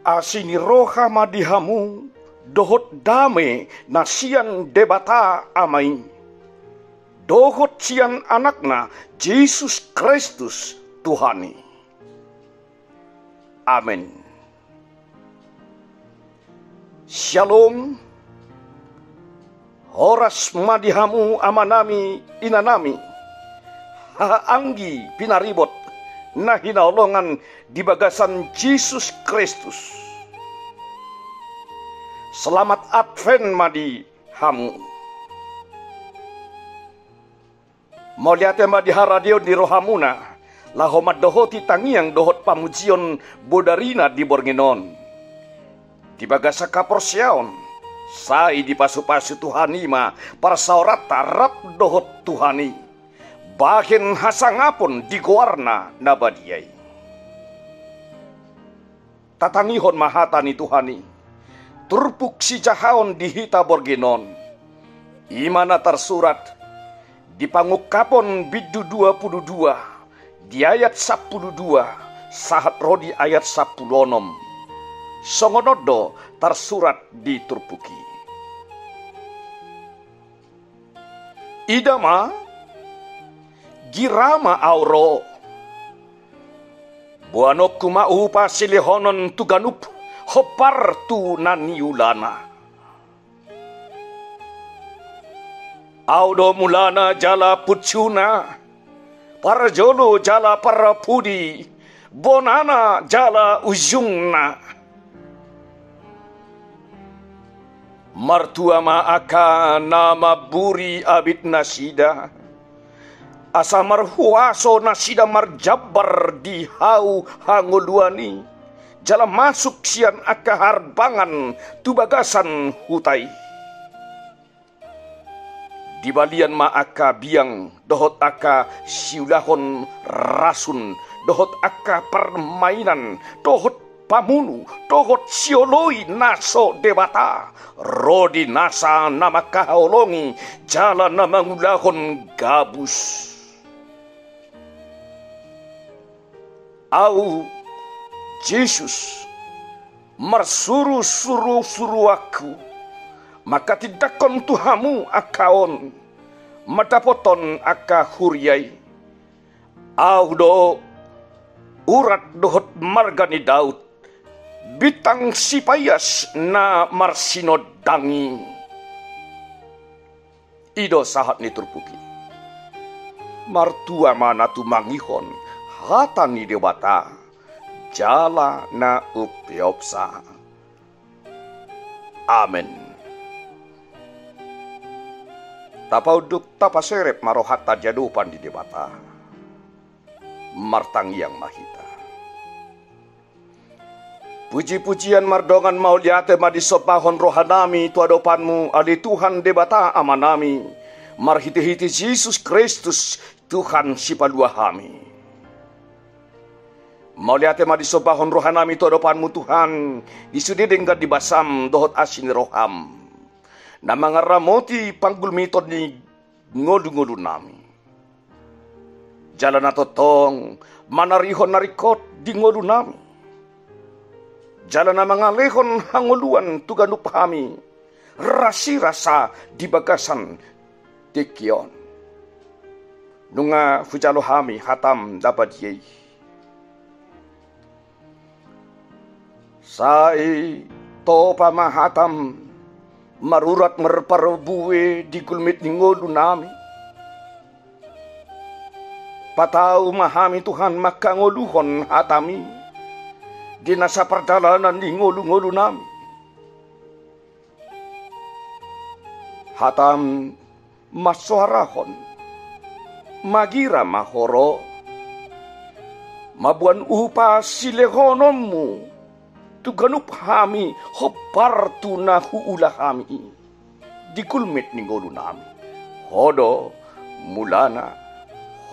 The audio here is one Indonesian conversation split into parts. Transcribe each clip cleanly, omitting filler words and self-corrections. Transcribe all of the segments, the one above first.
Asini roha madihamu dohot dame nasian debata amai. Dohot sian anakna Yesus Kristus Tuhani. Amin. Shalom. Horas madihamu amanami inanami. Haanggi pinaribot na hinaulungan di bagasan Yesus Kristus. Selamat Advent madihamu. Moliate madiha radio di rohamuna. Lahomat dohoti tangiang dohot pamujion bodarina di Bornginon. Di bagasa kaporsiaon, sai di pasu-pasu Tuhanima para saurat tarap dohot Tuhani. Bahin hasangapon di goarna nabadiai. Tatanihon mahatani Tuhani. Turpuk si jahaon di hita Borginon. Imana tersurat di pangukapon bidu 22 di ayat 12 sahat rodi ayat 10. Songonodo tersurat di Turpuki. Idama girama auro buano kuma upa silihonon tuganup hopar tu naniulana. Audo mulana jala putsuna parjolo jala parapudi bonana jala ujungna. Martua aka nama buri abit nasida. Asa marhuaso nasida marjabar di hau hangoluani. Jala masuk sian aka harbangan tubagasan hutai. Di balian aka biang dohot aka siulahon rasun. Dohot aka permainan. Dohot pamunu, dohot sioloi naso debata. Rodi nasa nama kaholongi, jala nama ngulahon gabus. Au Yesus marsuru-suru aku, maka tidakon Tuhamu akaon, madapoton aka huriai. Au do urat dohot margani Daud, bitang sipayas na marsinodangi. Ido sahat ni Turpuki. Martua mana tu mangihon hatani dewata jala na upiopsa. Amen. Tapauduk tapaserep marohata jadupan di dewata. Martang yang mahita. Puji-pujian mardongan mauliate madisopahon rohanami tuadopanmu ali Tuhan debata amanami. Marhiti-hiti Yesus Kristus Tuhan sipaluahami. Mauliate madisopahon rohanami tuadopanmu Tuhan. Disudidengkat dibasam dohot asin roham. Na mangaramoti panggulmiton ni ngodu-ngodu nami. Jalan atotong manarihon narikot di ngodu nami. Jalan na mga lehon hanguluan tuganup kami. Rasi-rasa di bagasan tikion. Nunga fujalo kami hatam dapat yei. Sai to pamahatam marurat merparbuwe di kulmit ningolu nami. Patau mahami Tuhan maka ngoluhon hatami. Di nasa perjalanan di ngolu-ngolu nami. Hatam masuarahon. Magira mahoro. Mabuan upa silehononmu. Tuganup hami hopar tunahu ulah kami. Di kulmit ni ngolu nami. Hodo mulana.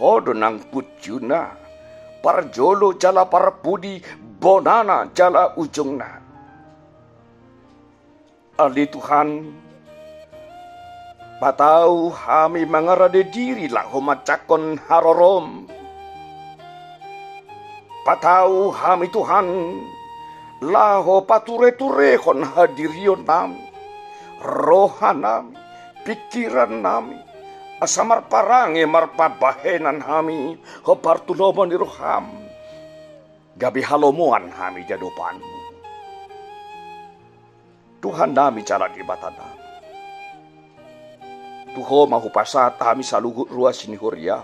Hodo nang putyuna. Parjolo jala parapudi bonana jala ujungna. Ali Tuhan, patau kami mengarade diri lah humacakon harorom. Patau kami Tuhan, laho pature-turehon hadirion nami, rohan nami, pikiran nami, asamar parange marpabahenan hami, ho partulomon ni roham, gabi halomuan hami jadupanmu. Tuhan nami cara di bata nami. Tuho mahupasa tami salugut ruas sinihuria.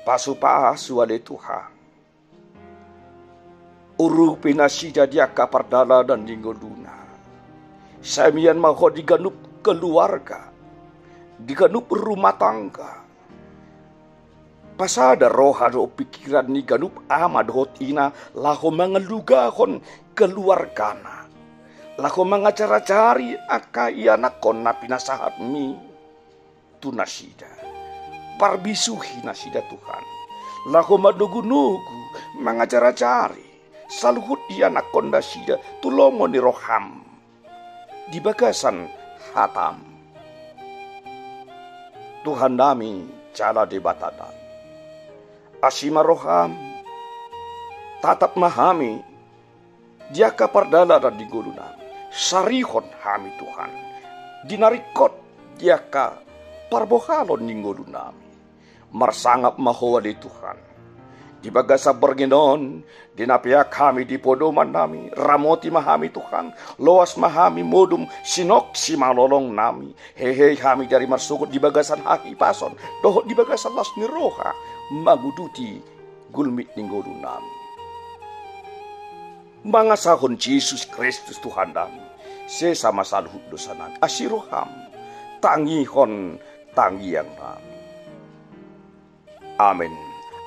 Pasu-pasu ale Tuhan. Uru pinasida dia kapardala dan dingoduna. Samian maho diganup keluarga. Diganup rumah tangga. Pasada rohano pikiran ni ganup amad hotina laho mangelugahon keluargana. Lako mangacara cari akayanak kon na pinasahat mi tu nasida. Parbisuhi nasida Tuhan. Lako madugu-nugu mangacara cari saluhut ianak kon nasida tulongo ni roham. Di bagasan hatam. Tuhan nami cala di batadan. Asima roham tatap mahami dia kapardala dan digulunam. Sarihon hami Tuhan. Dinarikot dia ka parbohalon ninggolu nami. Marsangap mahowa di Tuhan. Di bagasa bergenon. Dinapiak kami di podoman nami. Ramoti mahami Tuhan. Loas mahami modum sinok si malolong nami. Hehe kami dari marsukut di bagasan haki pason. Dohot di bagasan las niroha. Maguduti gulmit ninggolu nami. Mangasahon Yesus Kristus Tuhan nami. Sesama saluhut dosanan. Asiroham. Tangihon tangiang nami. Amin.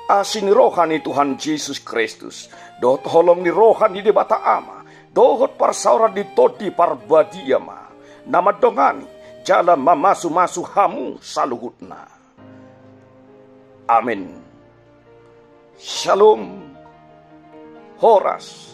Asin rohani Tuhan Yesus Kristus. Dohot holong ni rohani di bata ama. Dohot parsaura di todi parbadiama. Nama dongani. Jalan mamasu-masu hamu saluhutna. Amin. Shalom. Horas.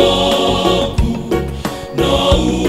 Tuhanku, now